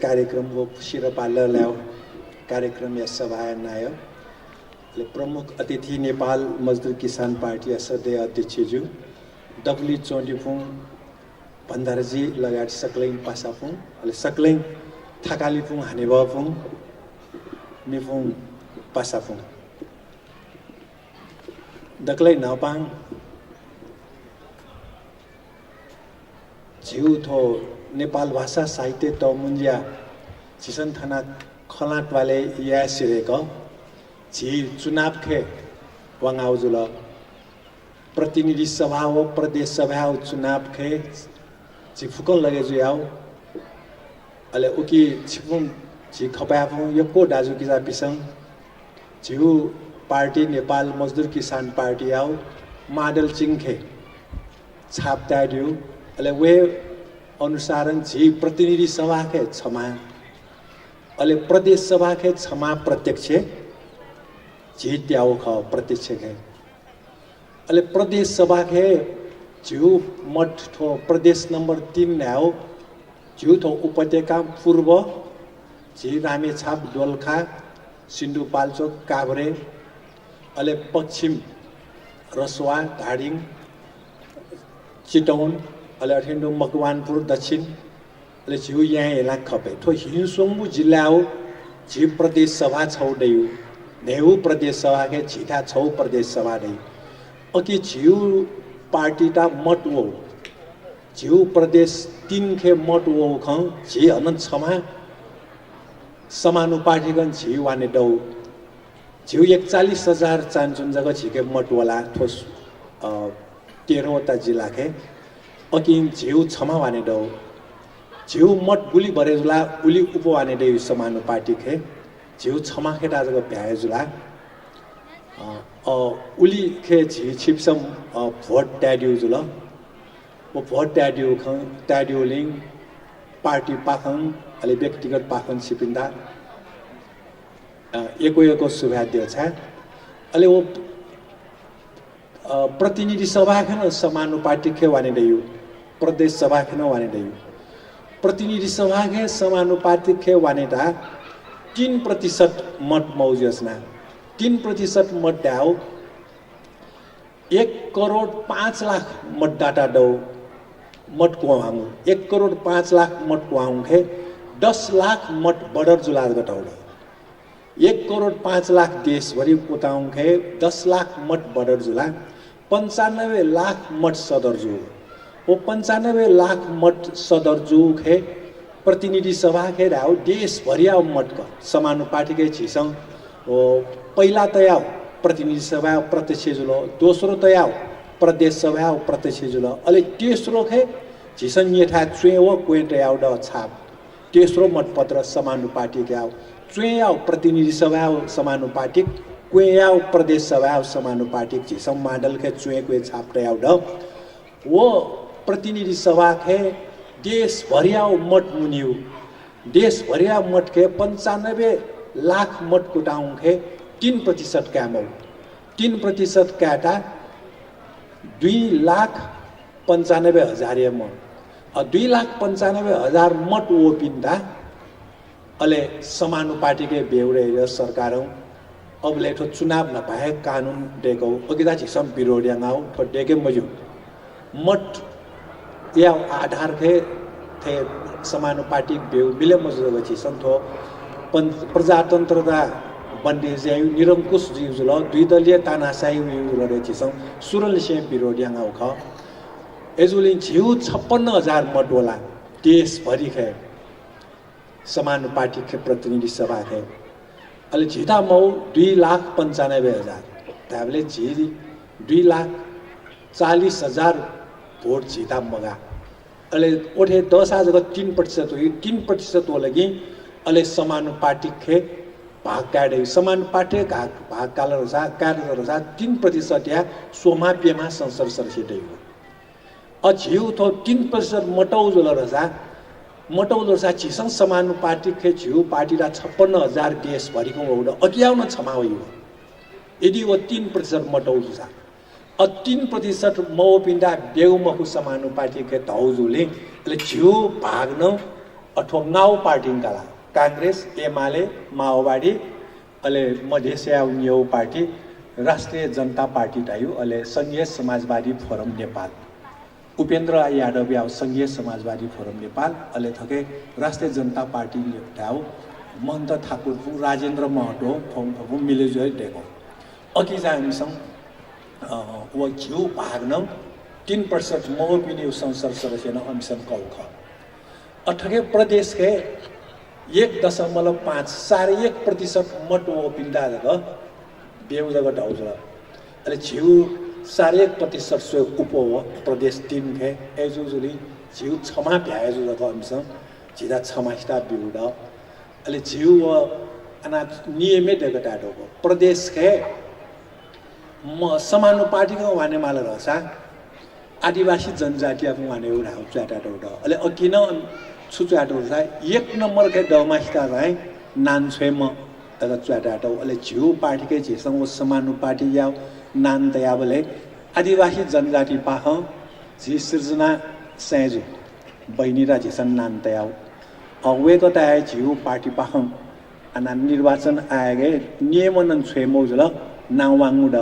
कार्यक्रम वो शिरपाल्य ल्याओ कार्यक्रम या सभा नायो प्रमुख अतिथि नेपाल मजदुर किसान पार्टी सदस्य अध्यक्षज्यू डब्ली चोन्टीफुङ भन्दारजी लगायत सक्लेङ पासाफुङ सक्लेङ थाकालीफुङ हानेबाफुङ मिफुङ पासाफुङ दक्लै नपाङ झिउ थो नेपाल भाषा साहित्य तमुन्जिया चिसन थाना खलाट वाले या सिरेक झी चुनाव खे वांगाउ जुल प्रतिनिधि सभा हो प्रदेश सभा हो चुनाव खे झी फुकन लगे जुयाउ अले उकी छिपुङ झी खपाफुङ यको दाजु किजा पिसङ झिउ पार्टी नेपाल मजदुर किसान पार्टी आउ माडल चिङखे छाप्ता दिउ अले वे अनुसारन झी प्रतिनिधि सभा के क्षमा अले प्रदेश सभा के क्षमा प्रत्यक्ष झी त्याउ ख प्रत्यक्ष के अले प्रदेश सभा के झिउ मठ थो प्रदेश नंबर 3 न्याउ झिउ थो उपत्यका पूर्व झी रामेछाप दोलखा सिन्धुपाल्चोक काभ्रे अले पश्चिम रसुवा धादिङ चितवन अले अठेन्डो मकवानपुर दक्षिण अले झिउ यहाँ हेला खपे थो हिंसोङबु जिल्ला हो झी प्रदेश सभा छौ दैउ नेहु प्रदेश सभा के झिथा छौ प्रदेश सभा दै अकि झिउ पार्टी ता मत वो झिउ प्रदेश 3 खे मत वो ख झी अनन्त क्षमा समानुपातिकन झी वाने दौ झिउ 41,000 चान्चुन जगह झिके मत वाला थोस 13वटा जिल्ला के अकि झिउ क्षमा वाने दौ झिउ मत गुली भरेजुला उली उपवाने दे समानुपातिक है झिउ क्षमा के दाजको भ्याजुला उली खे झी छिप्सम भोट ट्याड्यु जुल वो भोट ट्याड्यु ख ट्याड्यु लिङ पार्टी पाखङ अले व्यक्तिगत पाखङ सिपिन्दा एको सुभाद्य छ अले वो प्रतिनिधि सभा खेन समानुपातिक खे वाने दयु प्रदेश सभा खेन वाने दयु प्रतिनिधि सभा के समानुपातिक खे वाने दा 3% मत मौजसना 3% मत दाउ 1 करोड 5 लाख मतदाता दौ मत कुवाङ 1 करोड 5 लाख मत कुवाङ खे 10 लाख मत बडर जुला गटाउले 1 करोड 5 लाख देशभरि कुताउङ खे 10 लाख मत बडर जुला 95 लाख मत सदरजु वो 95 लाख मत सदरजु खे प्रतिनिधि सभा के राउ देशभरि आउ मत का समानुपातिक के छिसङ वो पहिला तयाउ प्रतिनिधि सभा प्रत्यक्ष जुलो दोस्रो तयाउ प्रदेश सभा प्रत्यक्ष जुलो अले तेस्रो खे छिसङ यथा चुए वो क्वेट याउ ड छाप तेस्रो मतपत्र समानुपातिक आउ चुए आउ प्रतिनिधि सभा समानुपातिक क्वे याउ प्रदेश सभा समानुपातिक छिसङ माडल के चुए क्वे छाप याउ ड वो प्रतिनिधि सभा के देशभरि आउ मत मुनिउ देशभरि आउ मत के 95 लाख मत कुटाउँ खे 3% क्यामौ 3% क्याटा 2,95,000 मत 2,95,000 मत वो पिन्दा अले समानुपातिक के बेउरे सरकारौ अब लेठो चुनाव नपाए कानुन डेगौ अगिदा छिसम विरोधियांगाउ थो डेगे मजु मत या आधार के थे समानुपातिक बेउ मिले मजु छिसम थो प्रजातन्त्रता बन्दी जायु निरंकुश जिउजुल दुई दलीय तानाशाही उयुजुल छिसम सुरलसे विरोधियांगाउ ख एजुलिङ झिउ 56,000 मत होला देशभरि खे समानुपातिक के प्रतिनिधि सभा खे अले झिता मौ 2,95,000 ताबले झि 2,40,000 भोट झिता मगा अले ओठे 10 जगह 3% हो 3% हो लगी अले समानुपातिक खे भाग काटे समानुपातिक भाग काल रजा कार्य रजा 3% या सोमाप्यमा संसद सरसिदै हो अझिउ थो 3% मटौ जुल रजा मटौ रजा छिसङ समानुपातिक खे झिउ पार्टी रा 56,000 देशभरिको हो अकियाउन क्षमा हो यदि वो 3% मटौ जुसा 3% मौ पिन्दा बेउ मखु समानुपातिक के तौजुले ले झिउ भाग्न अठो नाउ पार्टीकाला कांग्रेस एमाले माओवादी अले मधेसिया न्यौ पार्टी राष्ट्रिय जनता पार्टी टाइयो अले संघीय समाजवादी फोरम नेपाल उपेन्द्र यादव याव संघीय समाजवादी फोरम नेपाल अले थके राष्ट्रिय जनता पार्टी टाउ महन्त ठाकुर राजेन्द्र महतो फौ मिलेजुल डेको अघि हामीसँग वो झिउ भाग्न 3% मोहपिनी संसद सदस्य अमिसन कौख अठगे प्रदेश के 1.5 1% मत वो पिंदा जगह बेउ जगह ढाउ जगह अरे झिउ 1.5% से उपो प्रदेश 3 के एजुजुली झिउ क्षमा भ्याए जगह अमिसन जिदा क्षमास्ता बिउडा अले झिउ अना नियमित जगह प्रदेश के समानुपातिको वाने माला रहसा आदिवासी जनजाति अब वाने उडा च्वाटा डौडा अले अकिन छुच्वाटो रहसा 1 नम्बर के डमास्ता रहे नान छेम तक च्वाटा डौ अले झिउ पार्टी के झिसंग समानुपाति या नान तयाबले आदिवासी जनजाति पाह झि सृजना सेजु बहिनीरा झिसन नान तयाउ अवेको ताय झिउ पार्टी पाह अना निर्वाचन आएगे नियमन छेमौ जल नावाङुड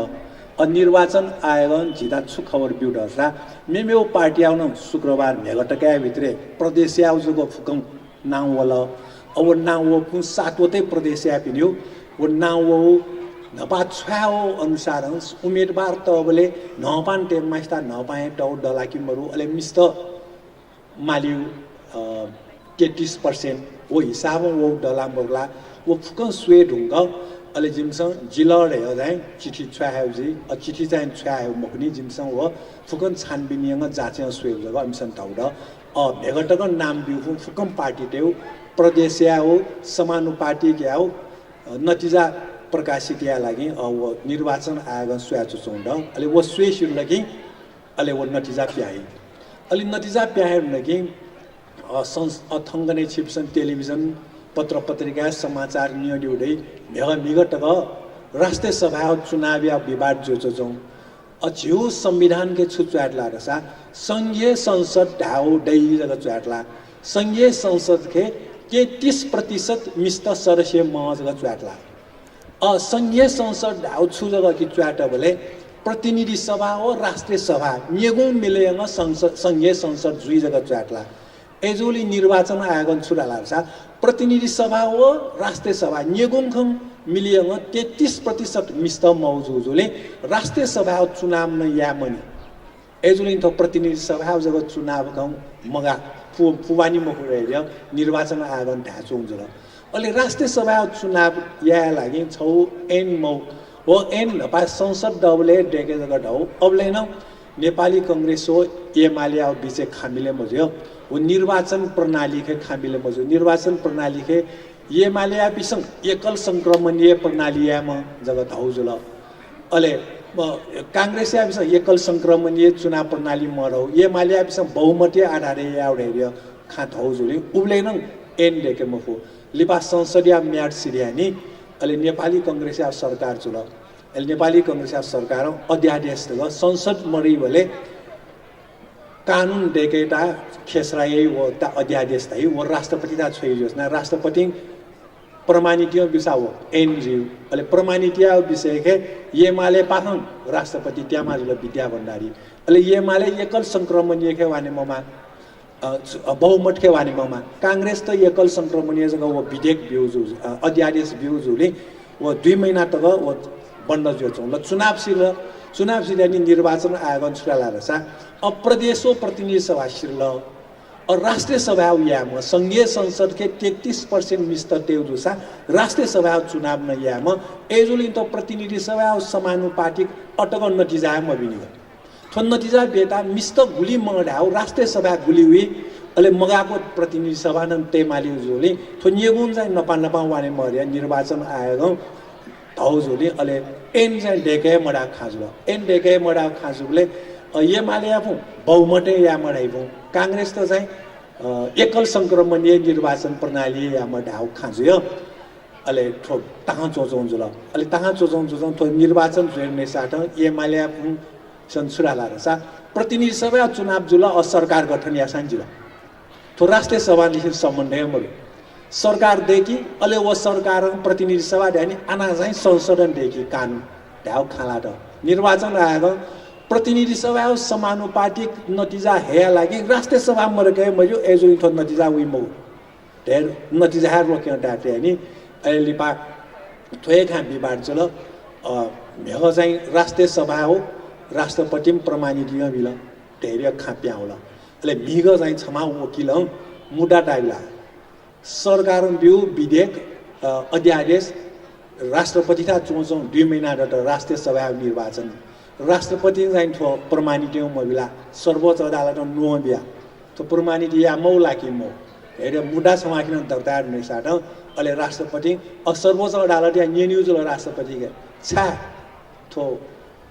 निर्वाचन आयोग जिता छु खबर बिउडसा मेमेउ पार्टी आउन शुक्रबार मेगटका भित्रे प्रदेश आउजुको फुकम नावल अब नाव पु सातवते प्रदेश आपिन्यो वो नाव नपा छ्याओ अनुसार उम्मेदवार तबले नपान टेममास्ता नपाए टौ डलाकी मरु अले मिस्त मालिउ 33% वो हिसाब वो डला मरला वो फुकन स्वे ढुंग अले जिमसँग जिलर हे जाय चिठी छ्याउजी चिठी चाहिँ छ्याउ मकनी जिमसँग हो फुकन छानबिनिङ जाचे स्वे जग अमिसन ताउड भेगटक नाम बिउ फुकम पार्टी देउ प्रदेशया हो समानुपाति क्या हो नतिजा प्रकाशित या लागि वो निर्वाचन आयोग स्वे चुचौंड अले वो स्वे सुन लागि अले वो नतिजा प्याइ अले नतिजा प्याइ लागि अथंगने छिपसन टेलिभिजन पत्र पत्रिका समाचार न्यूडे विगतक राष्ट्रिय सभा चुनाव या विवाद जो अझ्यू संविधान के छुच्वाटला रसा संघीय संसद ढाउ डै जगह च्वाटला संघीय संसद के 33% मिस्त सदस्य म जगह च्वाटला संघीय संसद ढाउ छु जगह की च्वाट बोले प्रतिनिधि सभा हो राष्ट्रिय सभा नेगु मिलेङ संघीय संसद जुई जगह च्वाटला एजोली निर्वाचन आयोग छुराला रसा प्रतिनिधि सभा हो राष्ट्रिय सभा नेगुङखम मिलियङ 33% मिस्त मौजुजुले राष्ट्रिय सभा चुनाव न यामनी एजुलिन तो प्रतिनिधि सभा जब चुनाव गौ मगा फुवानी मकुरेर निर्वाचन आयोग ढाचोङ जल अले राष्ट्रिय सभा चुनाव या लागि छौ एन मौ हो एन नपा संसद दबले डेके जग ढौ अबले न नेपाली कांग्रेस हो एमाले बीचे खामिले मज्यो वो निर्वाचन प्रणाली के खामिले मज्यो निर्वाचन प्रणाली के एमाले बिसंग एकल संक्रमणीय प्रणाली या म जगत हौ जुल अले कांग्रेस या बिसंग एकल संक्रमणीय चुनाव प्रणाली मरौ एमाले बिसंग बहुमतीय आधारे याउडे खात हौ जुले उबले न एन डेके मफु लिपा संसदीय म्याड सिरियानी अले नेपाली कांग्रेस या सरकार जुल अले नेपाली कांग्रेस या सरकार अध्यादेश दग संसद मरि भले कानून डेकेटा खेसराई वो ता अध्यादेश तै वो राष्ट्रपति ता छोइ योजना राष्ट्रपति प्रमाणित विषय हो एनजीओ अले प्रमाणित विषय के एमाले पाखं राष्ट्रपति त्यामा जुल विद्या भण्डारी अले एमाले एकल संक्रमणीय के वाने ममा बहुमत के वाने ममा कांग्रेस त एकल संक्रमणीय जगह वो विधेयक बिउजु अध्यादेश बिउजुले वो 2 महिना तक वो बन्द जोचौ ल चुनाव सिर्यानी निर्वाचन आयोग छुराला रसा अप्रदेशो प्रतिनिधि सभा सिर्ल और राष्ट्रिय सभा याम संघीय संसद के 33% मिस्त तेउजुसा राष्ट्रिय सभा चुनाव न याम एजुलिन तो प्रतिनिधि सभा समानुपातिक अटक नतिजा म बिनि थो नतिजा बेटा मिस्त गुली मडाउ राष्ट्रिय सभा गुली हुई अले मगाको प्रतिनिधि सभा न तेमाली जोले थो नेगुन चाहिँ नपा वाने मर्या निर्वाचन आयोग धौजुले अले एन चाहिँ डेके मडा खाजुल एन डेके मडा खाजुले एमाले आफू बहुमते या मडाइबु कांग्रेस त चाहिँ एकल संक्रमणीय निर्वाचन प्रणाली या मडाउ खाजुयो अले ठो ताहा चोचौं जुल अले ताहा चोचौं थो निर्वाचन जोड्ने साथ एमाले आफू संसुराला रसा प्रतिनिधि सभा चुनाव जुल सरकार गठन या सांजिल तो राष्ट्रिय सभादेखि सम्बन्ध मरु सरकारदेखि अले वो सरकार प्रतिनिधि सभा ध्यानी आना चाहिँ संशोधनदेखि कानुन ढ्याउ खाला त निर्वाचन आएको प्रतिनिधि सभा समानुपातिक नतिजा हेया लागि राष्ट्रिय सभा मरके मजु एजो इथो नतिजा वी मौ धेर नतिजा हार रोक्यो डाटे नि अहिले पा थोए खा विवाद चल मेघ चाहिँ राष्ट्रिय सभा हो राष्ट्रपति प्रमाणित बिल धेरै खाप्या होला अहिले मिघ चाहिँ क्षमा वकिल मुद्दा टाइला सरकार बिउ विधेयक अध्यादेश राष्ट्रपति था चौचौं 2 महिना राष्ट्रिय सभा निर्वाचन राष्ट्रपति चाहिँ थो प्रमाणित महिला सर्वोच्च अदालत नो बिया तो प्रमाणित या मौला कि मौ हेरे मुद्दा समाकिन दर्ता नै साट अहिले राष्ट्रपति सर्वोच्च अदालत या न्यूज राष्ट्रपति के छा थो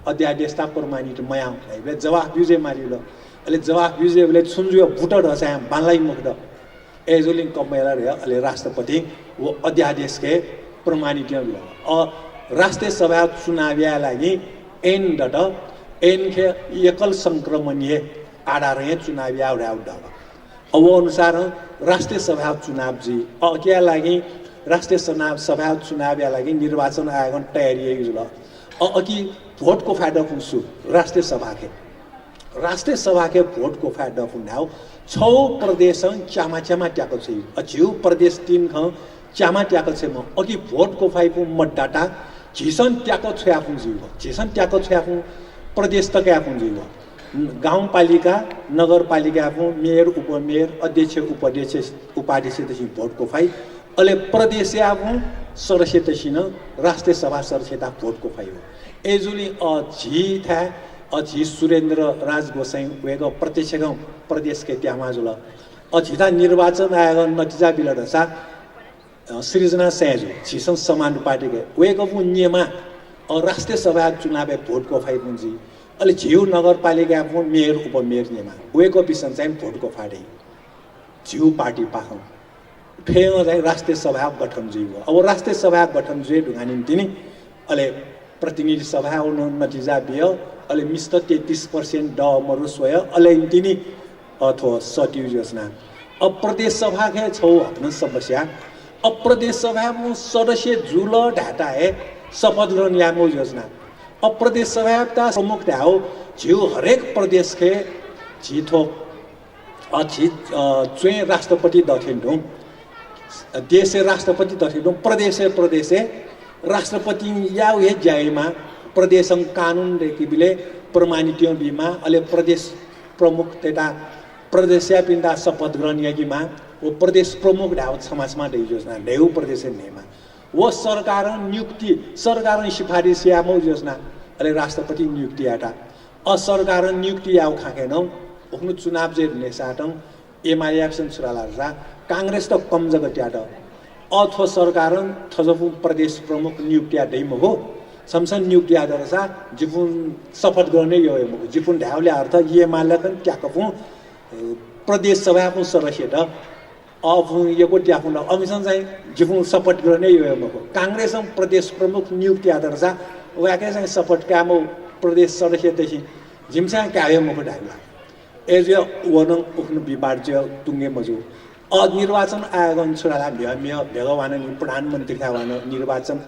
अध्यादेश ता प्रमाणित मया हैबे जवाफ बिजे मारिलो अहिले जवाफ बिजे बोले सुनजु भुटर हसा बालाई मुखद एजुलिङ कमेला रे अहिले राष्ट्रपति वो अध्यादेश के प्रमाणित राष्ट्रिय सभा चुनाव लागि एन के एकल संक्रमणीय आधार चुनाव अब अनुसार राष्ट्रिय सभा चुनाव जी क्या लागि राष्ट्रिय सभा चुनाव लागि निर्वाचन आयोग तयारी जुल अघि भोट को फायदा पुग्छु राष्ट्रिय सभा के भोट को फायदा पुग्नाउ 6 प्रदेश चामा ट्याको छ अझिउ प्रदेश 3 ख चामा ट्याको छ म अघि भोट को फाइपु मतदाता झिसन ट्याको छ्याफु जीव झिसन ट्याको छ्याफु प्रदेश तक आफु जीव गाउँपालिका नगरपालिका आफु मेयर उपमेयर अध्यक्ष उपाध्यक्ष देखि भोट को फाइ अहिले प्रदेश आफु सदस्य तसिन राष्ट्रिय सभा सदस्यता भोट को फाइ हो एजुली अझी था अझी सुरेन्द्र राज गोसाई वेग प्रत्यक्ष गाउँ प्रदेश के त्यामाजुल अझिता निर्वाचन आयोग नतिजा बिलडसा सृजना सहज झिसन समानुपातिक वेग नियमा राष्ट्रिय सभा चुनाव भोट को फाइ पुंजी अहिले झिउ नगरपालिका मेयर उपमेयर नियमा वेगो विषय चाहिँ भोट को फाटे झिउ पार्टी पाखौँ फेरि चाहिँ राष्ट्रिय सभा गठन जीव अब राष्ट्रिय सभा गठन जुए ढुङ्गा निम्ति नि अहिले प्रतिनिधि सभा नतिजा बियो अहिले मिस्ट 33% ड मरु सोय अहिले निम्ति नि अथवा सटिउ योजना अब प्रदेश सभा के छौ हप्न समस्या अब प्रदेश सभा में सदस्य जुल ढाटा है शपथ ग्रहण यामो योजना अब प्रदेश सभा ता प्रमुख ढाओ झिउ हरेक प्रदेश के झिथो चुए राष्ट्रपति दथिन्दौ देश राष्ट्रपति दथिन्दौ प्रदेश राष्ट्रपति या उहे जायमा प्रदेश कानून देखि बिले प्रमाणित बिमा अहिले प्रदेश प्रमुख तेता प्रदेशया पिंदा शपथ ग्रहण यागिमा वो प्रदेश प्रमुख ढाव समाजमा दे योजना ढेउ प्रदेश नेमा वो सरकार नियुक्ति सरकार सिफारिस यामो योजना अहिले राष्ट्रपति नियुक्ति आटा असरकार नियुक्ति याउ खाकेनौ उखनु चुनाव जे नेसाटौ एमआई एक्सन छुराला कांग्रेस त कम जगत्याट अथवा सरकार थजपु प्रदेश प्रमुख नियुक्ति आदैम हो समसन नियुक्ति आदरसा जिफुन शपथ गर्ने यो जिफुन ढावले अर्थ ये मालकन ट्याकपु प्रदेश सभाको सदस्य त अफु यको ट्याफुन अमिसन चाहिँ जिफुन शपथ गर्ने यो कांग्रेस प्रदेश प्रमुख नियुक्ति आदरसा वाके चाहिँ शपथ कामो प्रदेश सदस्य देखि जिमसा कायो मुख ढाला एज वन उखनु विवाद जो तुंगे मजु निर्वाचन आयोग छुराला भ्यगवान प्रधानमन्त्री थावान निर्वाचन